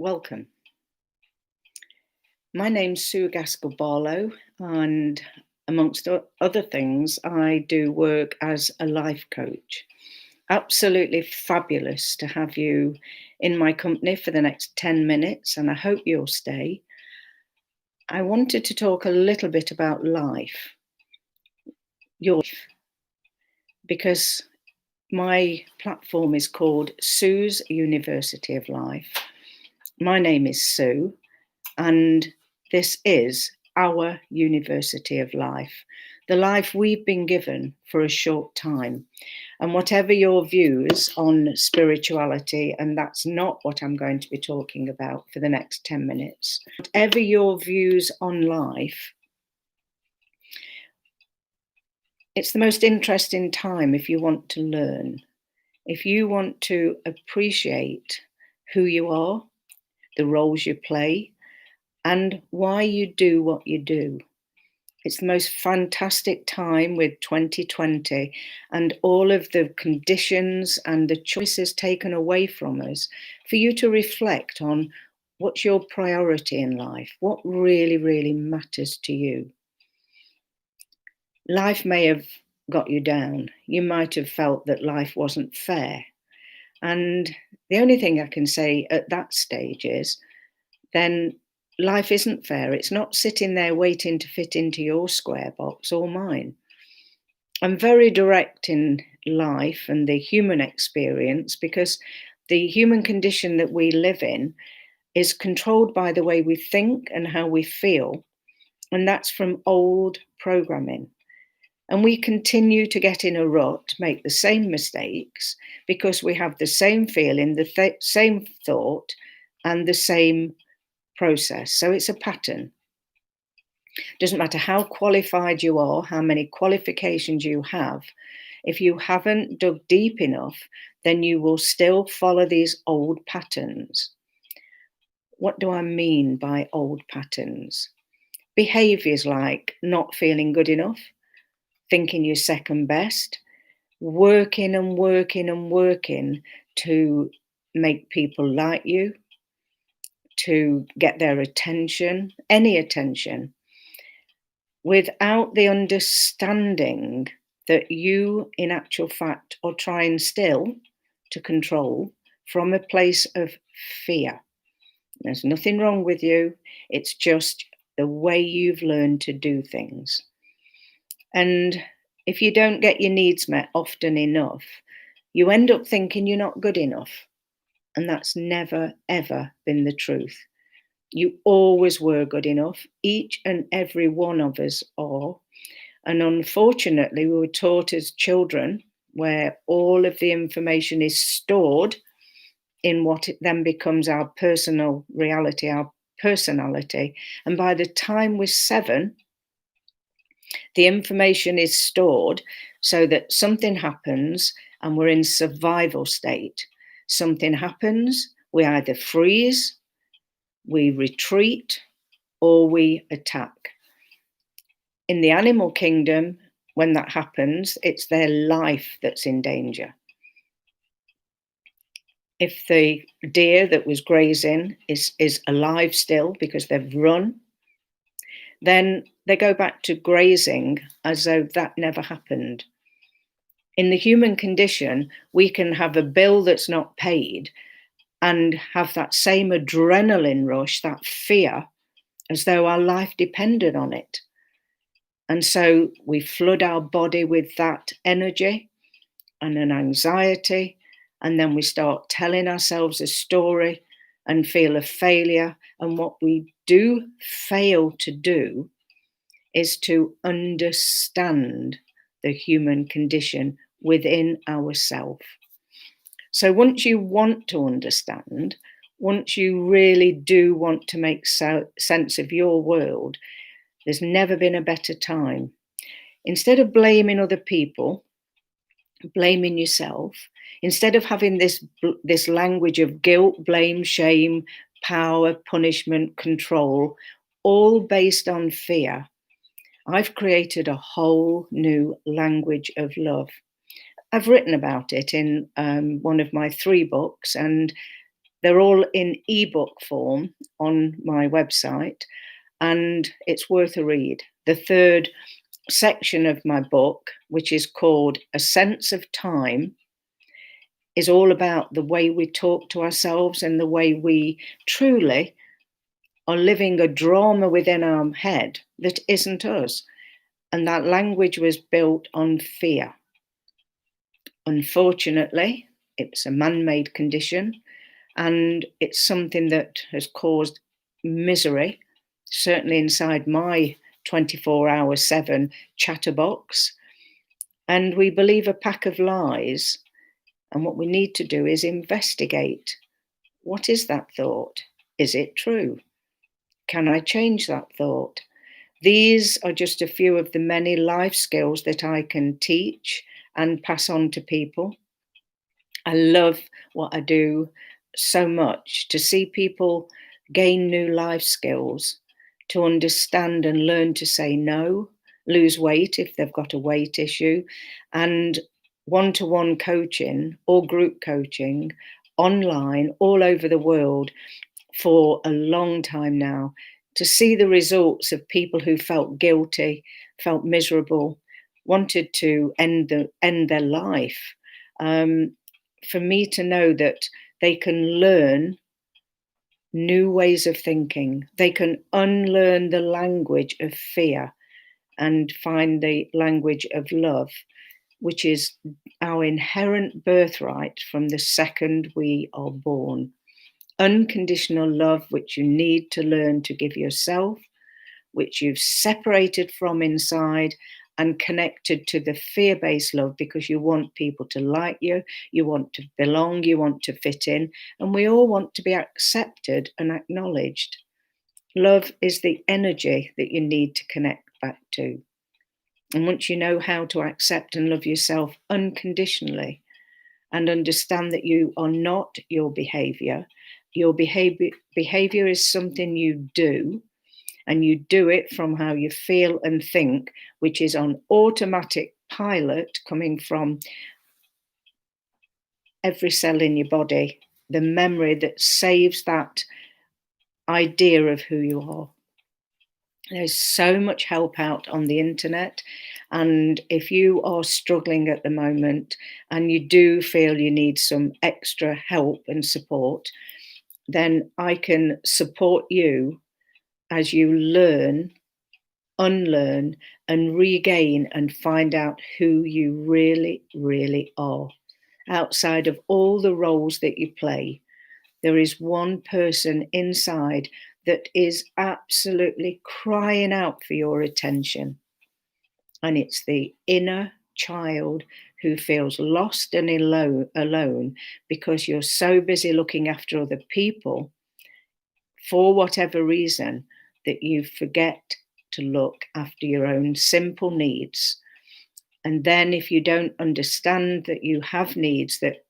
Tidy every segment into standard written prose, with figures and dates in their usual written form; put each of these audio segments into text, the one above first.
Welcome. My name's Sue Gaskell Barlow, and amongst other things, I do work as a life coach. Absolutely fabulous to have you in my company for the next 10 minutes, and I hope you'll stay. I wanted to talk a little bit about life, your life, because my platform is called Sue's University of Life. My name is Sue, and this is our University of Life, the life we've been given for a short time. And whatever your views on spirituality, and that's not what I'm going to be talking about for the next 10 minutes, whatever your views on life, it's the most interesting time if you want to learn, if you want to appreciate who you are, the roles you play, and why you do what you do. It's the most fantastic time with 2020 and all of the conditions and the choices taken away from us for you to reflect on what's your priority in life, what really, really matters to you. Life may have got you down. You might have felt that life wasn't fair. And the only thing I can say at that stage is, then life isn't fair. It's not sitting there waiting to fit into your square box or mine. I'm very direct in life and the human experience because the human condition that we live in is controlled by the way we think and how we feel. And that's from old programming. And we continue to get in a rut, make the same mistakes because we have the same feeling, the same thought, and the same process. So it's a pattern. Doesn't matter how qualified you are, how many qualifications you have, if you haven't dug deep enough, then you will still follow these old patterns. What do I mean by old patterns? Behaviors like not feeling good enough, thinking you're second best, working and working and working to make people like you, to get their attention, any attention, without the understanding that you, in actual fact, are trying still to control from a place of fear. There's nothing wrong with you. It's just the way you've learned to do things. And if you don't get your needs met often enough, you end up thinking you're not good enough. And that's never, ever been the truth. You always were good enough. Each and every one of us are. And unfortunately, we were taught as children where all of the information is stored in what it then becomes our personal reality, our personality. And by the time we're 7, the information is stored so that something happens and we're in survival state. Something happens, we either freeze, we retreat, or we attack. In the animal kingdom, when that happens, it's their life that's in danger. If the deer that was grazing is alive still because they've run, then they go back to grazing as though that never happened. In the human condition, we can have a bill that's not paid and have that same adrenaline rush, that fear, as though our life depended on it. And so we flood our body with that energy and an anxiety, and then we start telling ourselves a story and feel a failure. And what we do fail to do is to understand the human condition within ourselves. So once you want to understand, once you really do want to make sense of your world, there's never been a better time. Instead of blaming other people, blaming yourself, instead of having this language of guilt, blame, shame, power, punishment, control, all based on fear, I've created a whole new language of love. I've written about it in one of my 3 books, and They're all in ebook form on my website, and it's worth a read. The third section of my book, which is called A Sense of Time, is all about the way we talk to ourselves and the way we truly are living a drama within our head that isn't us. And that language was built on fear. Unfortunately, it's a man made condition, and it's something that has caused misery, certainly inside my 24/7 chatterbox. And we believe a pack of lies. And what we need to do is investigate. What is that thought? Is it true? Can I change that thought? These are just a few of the many life skills that I can teach and pass on to people. I love what I do so much, to see people gain new life skills, to understand and learn to say no, lose weight if they've got a weight issue, and one-to-one coaching or group coaching online all over the world for a long time now, to see the results of people who felt guilty, felt miserable, wanted to end their life. Um, for me to know that they can learn new ways of thinking, they can unlearn the language of fear and find the language of love, which is our inherent birthright from the second we are born. Unconditional love, which you need to learn to give yourself, which you've separated from inside and connected to the fear-based love because you want people to like you want to belong, you want to fit in, and we all want to be accepted and acknowledged. Love is the energy that you need to connect back to. And once you know how to accept and love yourself unconditionally and understand that you are not your behavior is something you do, and you do it from how you feel and think, which is on automatic pilot coming from every cell in your body, the memory that saves that idea of who you are. There's so much help out on the internet. And if you are struggling at the moment and you do feel you need some extra help and support, then I can support you as you learn, unlearn, and regain and find out who you really, really are. Outside of all the roles that you play, there is one person inside that is absolutely crying out for your attention. And it's the inner child who feels lost and alone because you're so busy looking after other people for whatever reason that you forget to look after your own simple needs. And then, if you don't understand that you have needs that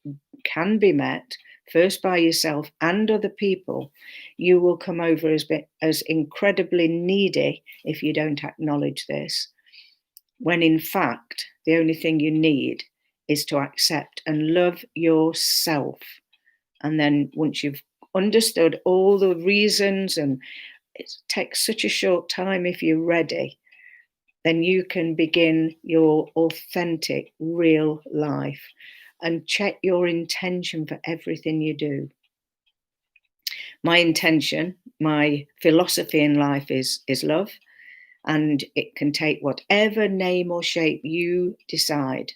can be met first by yourself and other people, you will come over as incredibly needy if you don't acknowledge this. When in fact, the only thing you need is to accept and love yourself. And then, once you've understood all the reasons, and it takes such a short time if you're ready, then you can begin your authentic, real life and check your intention for everything you do. My intention, my philosophy in life is love, and it can take whatever name or shape you decide,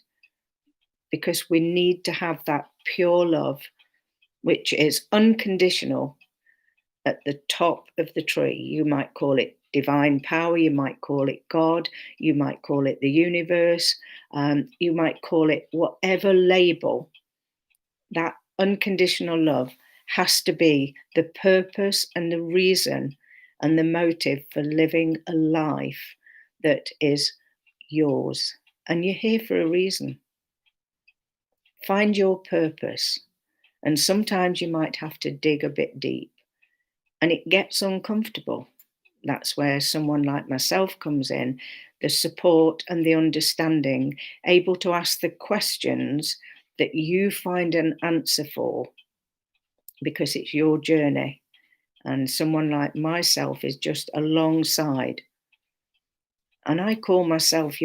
because we need to have that pure love, which is unconditional, at the top of the tree. You might call it divine power, you might call it God, you might call it the universe, you might call it whatever label. That unconditional love has to be the purpose and the reason and the motive for living a life that is yours. And you're here for a reason. Find your purpose. And sometimes you might have to dig a bit deep, and it gets uncomfortable. That's where someone like myself comes in, the support and the understanding, able to ask the questions that you find an answer for. because it's your journey. And someone like myself is just alongside. And I call myself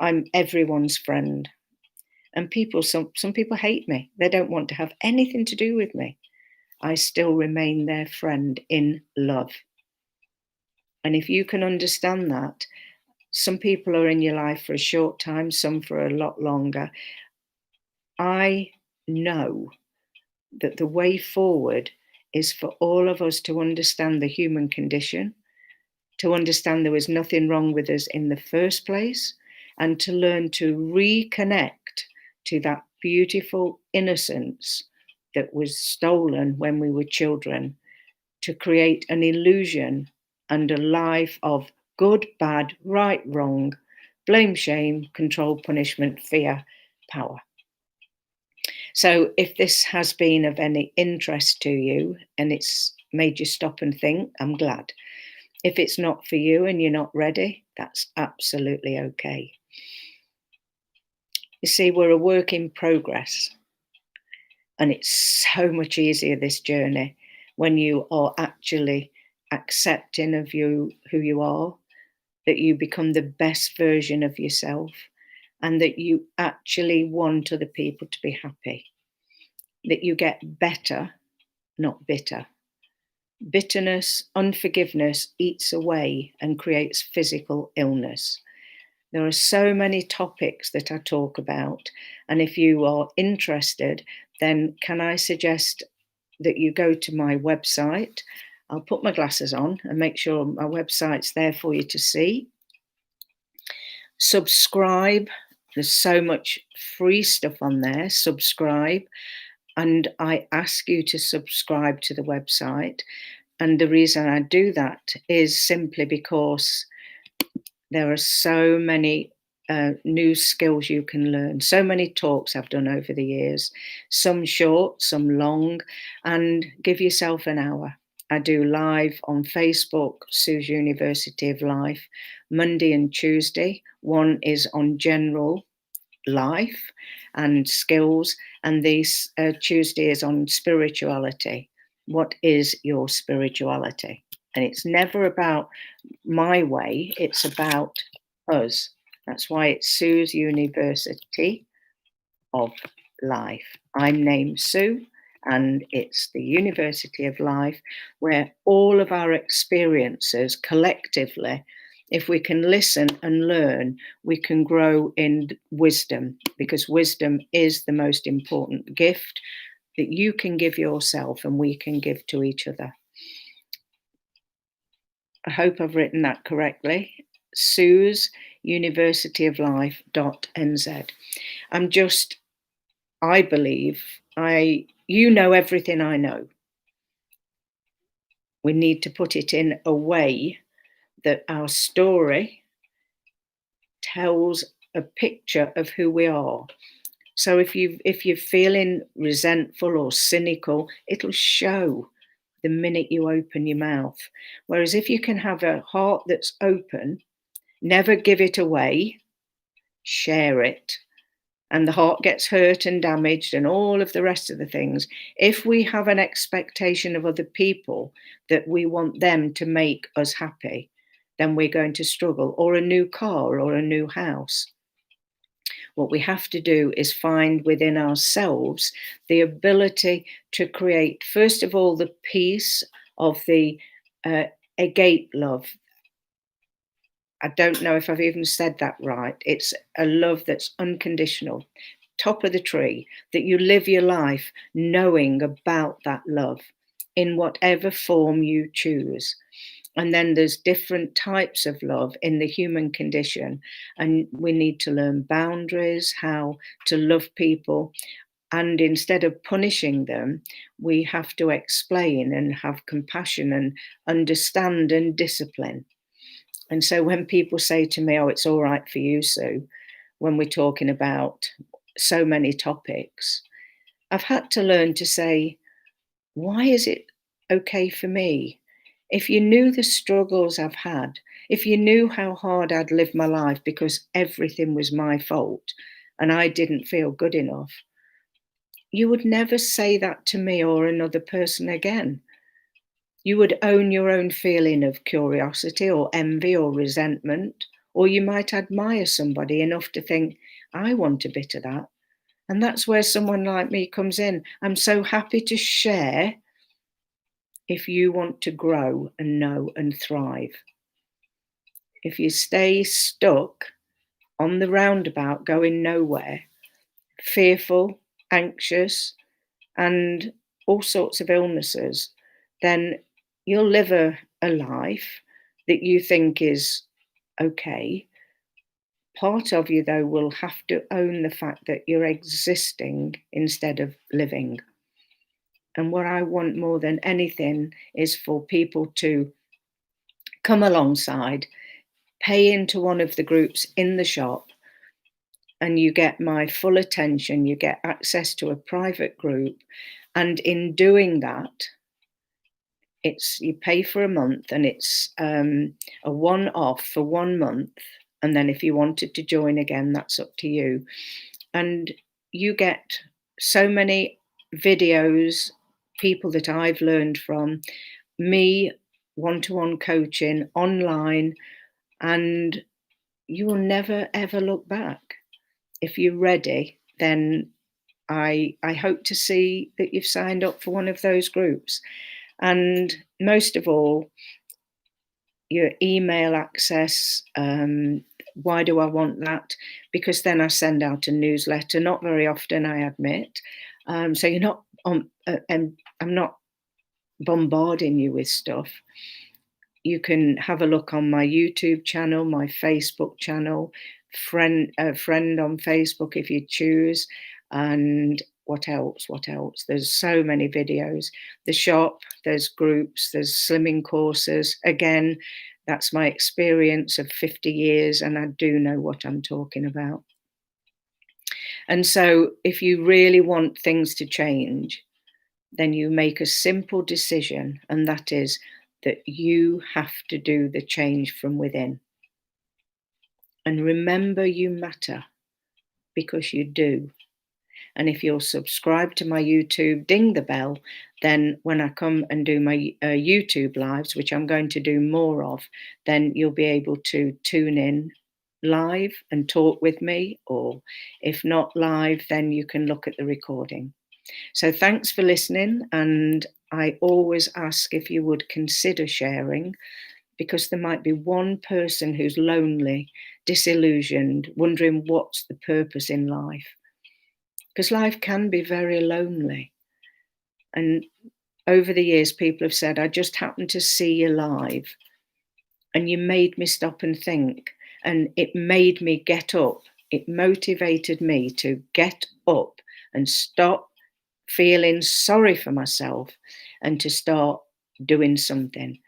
I'm everyone's friend. And some people hate me. They don't want to have anything to do with me. I still remain their friend in love. And if you can understand that, some people are in your life for a short time, some for a lot longer. I know that the way forward is for all of us to understand the human condition, to understand there was nothing wrong with us in the first place, and to learn to reconnect to that beautiful innocence that was stolen when we were children, to create an illusion and a life of good, bad, right, wrong, blame, shame, control, punishment, fear, power. So if this has been of any interest to you and it's made you stop and think, I'm glad. If it's not for you and you're not ready, that's absolutely okay. You see, we're a work in progress, and it's so much easier, this journey, when you are actually accepting of who you are, that you become the best version of yourself, and that you actually want other people to be happy, that you get better, not bitter. Bitterness, unforgiveness eats away and creates physical illness. There are so many topics that I talk about, and if you are interested, then can I suggest that you go to my website? I'll put my glasses on and make sure my website's there for you to see. Subscribe. There's so much free stuff on there. Subscribe. And I ask you to subscribe to the website. And the reason I do that is simply because there are so many new skills you can learn, so many talks I've done over the years, some short, some long, and give yourself an hour. I do live on Facebook, Sue's University of Life, Monday and Tuesday. One is on general life and skills, and this Tuesday is on spirituality. What is your spirituality? And it's never about my way, it's about us. That's why it's Sue's University of Life. I'm named Sue, and it's the University of Life where all of our experiences collectively, if we can listen and learn, we can grow in wisdom, because wisdom is the most important gift that you can give yourself and we can give to each other. I hope I've written that correctly. Sue's University of Life.nz. I believe you know everything I know. We need to put it in a way that our story tells a picture of who we are. So if you're feeling resentful or cynical, it'll show the minute you open your mouth. Whereas if you can have a heart that's open, never give it away, share it, and the heart gets hurt and damaged and all of the rest of the things. If we have an expectation of other people that we want them to make us happy, then we're going to struggle. Or a new car or a new house. What we have to do is find within ourselves the ability to create, first of all, the peace of the agape love. I don't know if I've even said that right. It's a love that's unconditional, top of the tree, that you live your life knowing about that love in whatever form you choose. And then there's different types of love in the human condition. And we need to learn boundaries, how to love people. And instead of punishing them, we have to explain and have compassion and understand and discipline. And so when people say to me, oh, it's all right for you, Sue, when we're talking about so many topics, I've had to learn to say, why is it okay for me? If you knew the struggles I've had, if you knew how hard I'd lived my life because everything was my fault and I didn't feel good enough, you would never say that to me or another person again. You would own your own feeling of curiosity or envy or resentment, or you might admire somebody enough to think, I want a bit of that. And that's where someone like me comes in. I'm so happy to share if you want to grow and know and thrive. If you stay stuck on the roundabout, going nowhere, fearful, anxious, and all sorts of illnesses, then you'll live a life that you think is okay. Part of you, though, will have to own the fact that you're existing instead of living. And what I want more than anything is for people to come alongside, pay into one of the groups in the shop, and you get my full attention, you get access to a private group. And in doing that, it's you pay for a month, and it's a one-off for 1 month. And then if you wanted to join again, that's up to you. And you get so many videos, people that I've learned from, me one-to-one coaching online, and you will never ever look back. If you're ready, then I hope to see that you've signed up for one of those groups. And most of all, your email access. Why do I want that? Because then I send out a newsletter, not very often, I admit. So you're not on, and I'm not bombarding you with stuff. You can have a look on my YouTube channel, my Facebook channel, a friend on Facebook if you choose, and what else? What else? There's so many videos. The shop, there's groups, there's slimming courses. Again, that's my experience of 50 years, and I do know what I'm talking about. And so, if you really want things to change, then you make a simple decision, and that is that you have to do the change from within. And remember, you matter, because you do. And if you'll subscribe to my YouTube, ding the bell, then when I come and do my YouTube lives, which I'm going to do more of, then you'll be able to tune in live and talk with me. Or if not live, then you can look at the recording. So thanks for listening. And I always ask if you would consider sharing, because there might be one person who's lonely, disillusioned, wondering what's the purpose in life. Because life can be very lonely. And over the years, people have said, I just happened to see you live, and you made me stop and think, and it made me get up. It motivated me to get up and stop feeling sorry for myself, and to start doing something.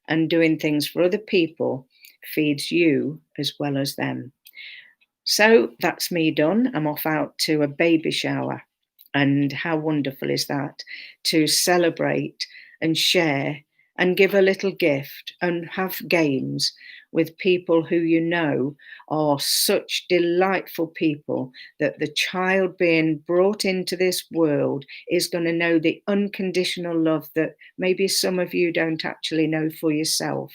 And doing things for other people feeds you as well as them. So that's me done. I'm off out to a baby shower. And how wonderful is that, to celebrate and share and give a little gift and have games with people who you know are such delightful people, that the child being brought into this world is going to know the unconditional love that maybe some of you don't actually know for yourself,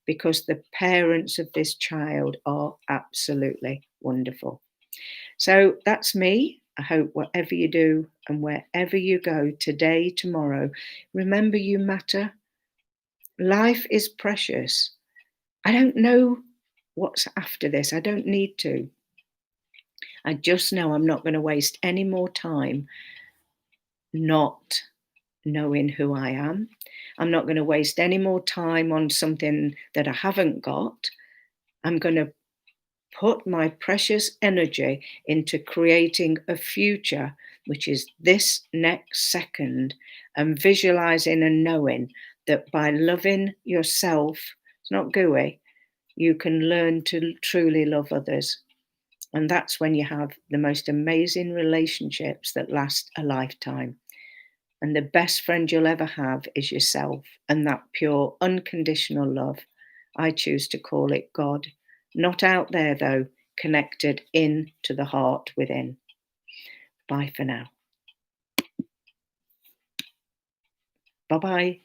because the parents of this child are absolutely wonderful. So that's me. I hope whatever you do and wherever you go today, tomorrow, remember you matter. Life is precious. I don't know what's after this. I don't need to. I just know I'm not going to waste any more time not knowing who I am. I'm not going to waste any more time on something that I haven't got. I'm going to put my precious energy into creating a future, which is this next second, and visualizing and knowing that by loving yourself, it's not gooey, you can learn to truly love others. And that's when you have the most amazing relationships that last a lifetime. And the best friend you'll ever have is yourself, and that pure, unconditional love. I choose to call it God. Not out there, though, connected in to the heart within. Bye for now. Bye bye.